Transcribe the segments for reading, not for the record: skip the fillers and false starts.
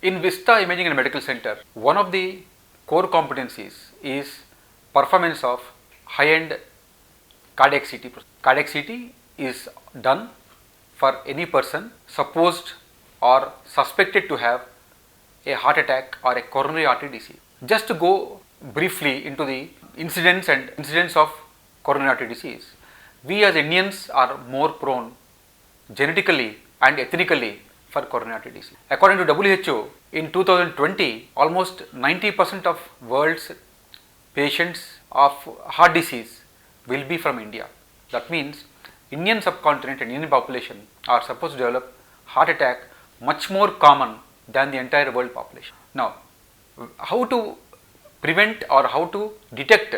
In Vista Imaging and Medical Center, one of the core competencies is performance of high-end cardiac CT. Cardiac CT is done for any person supposed or suspected to have a heart attack or a coronary artery disease. Just to go briefly into the incidents of coronary artery disease, we as Indians are more prone genetically and ethnically for coronary artery disease. According to WHO, in 2020, almost 90% of world's patients of heart disease will be from India. That means Indian subcontinent and Indian population are supposed to develop heart attack much more common than the entire world population. Now, how to prevent or how to detect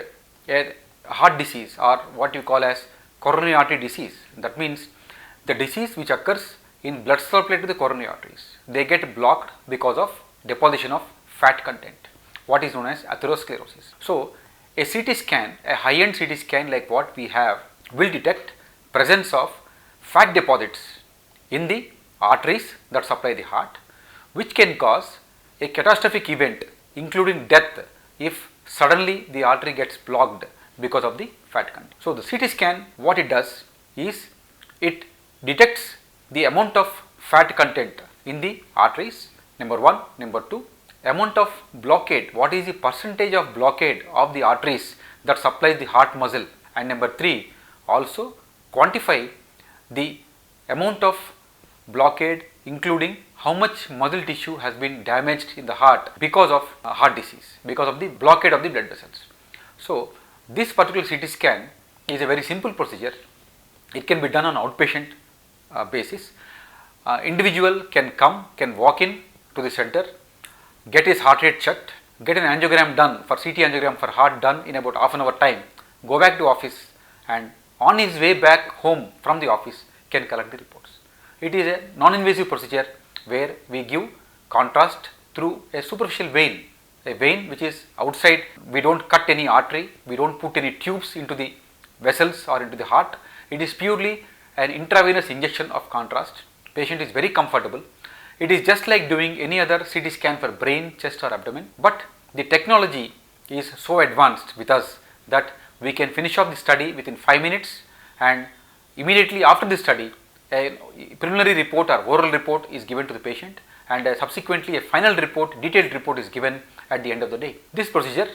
a heart disease or what you call as coronary artery disease? That means the disease which occurs in blood supply to the coronary arteries. They get blocked because of deposition of fat content, what is known as atherosclerosis. So, a CT scan, a high-end CT scan like what we have, will detect presence of fat deposits in the arteries that supply the heart, which can cause a catastrophic event including death if suddenly the artery gets blocked because of the fat content. So, the CT scan, what it does is it detects the amount of fat content in the arteries, number 1, number 2, amount of blockade, what is the percentage of blockade of the arteries that supplies the heart muscle, and number 3, also quantify the amount of blockade including how much muscle tissue has been damaged in the heart because of heart disease, because of the blockade of the blood vessels. So, this particular CT scan is a very simple procedure. It can be done on outpatient basis. Individual can walk in to the center, get his heart rate checked, get an angiogram done for CT angiogram for heart done in about half an hour time, go back to office, and on his way back home from the office can collect the reports. It is a non-invasive procedure where we give contrast through a superficial vein, a vein which is outside. We don't cut any artery, we don't put any tubes into the vessels or into the heart. It is purely an intravenous injection of contrast. Patient is very comfortable. It is just like doing any other CT scan for brain, chest or abdomen, but the technology is so advanced with us that we can finish off the study within 5 minutes, and immediately after the study a preliminary report or oral report is given to the patient, and subsequently a final report, detailed report is given at the end of the day. This procedure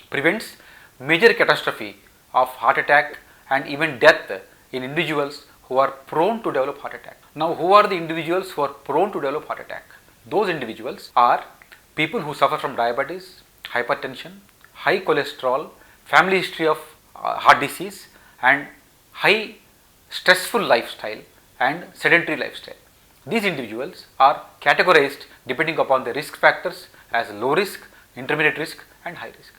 prevents major catastrophe of heart attack and even death in individuals who are prone to develop heart attack. Now, who are the individuals who are prone to develop heart attack? Those individuals are people who suffer from diabetes, hypertension, high cholesterol, family history of heart disease, and high stressful lifestyle and sedentary lifestyle. These individuals are categorized depending upon the risk factors as low risk, intermediate risk and high risk.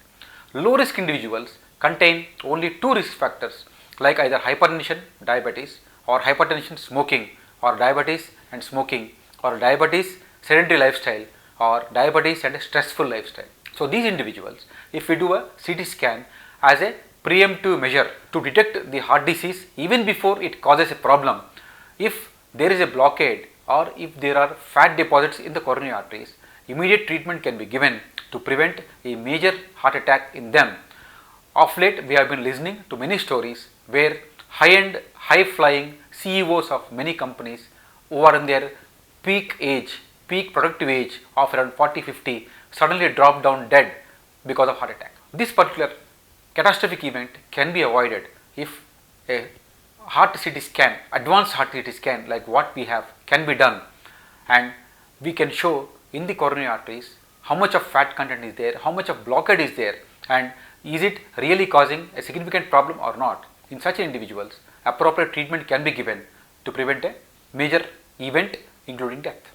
Low risk individuals contain only 2 risk factors like either hypertension, diabetes, or hypertension, smoking, or diabetes and smoking, or diabetes, sedentary lifestyle, or diabetes and a stressful lifestyle. So, these individuals, if we do a CT scan as a preemptive measure to detect the heart disease even before it causes a problem, if there is a blockade or if there are fat deposits in the coronary arteries, immediate treatment can be given to prevent a major heart attack in them. Of late, we have been listening to many stories where high-end, high-flying CEOs of many companies who are in their peak productive age of around 40-50 suddenly drop down dead because of heart attack. This particular catastrophic event can be avoided if a heart CT scan, advanced heart CT scan like what we have can be done, and we can show in the coronary arteries how much of fat content is there, how much of blockade is there, and is it really causing a significant problem or not. In such individuals, appropriate treatment can be given to prevent a major event including death.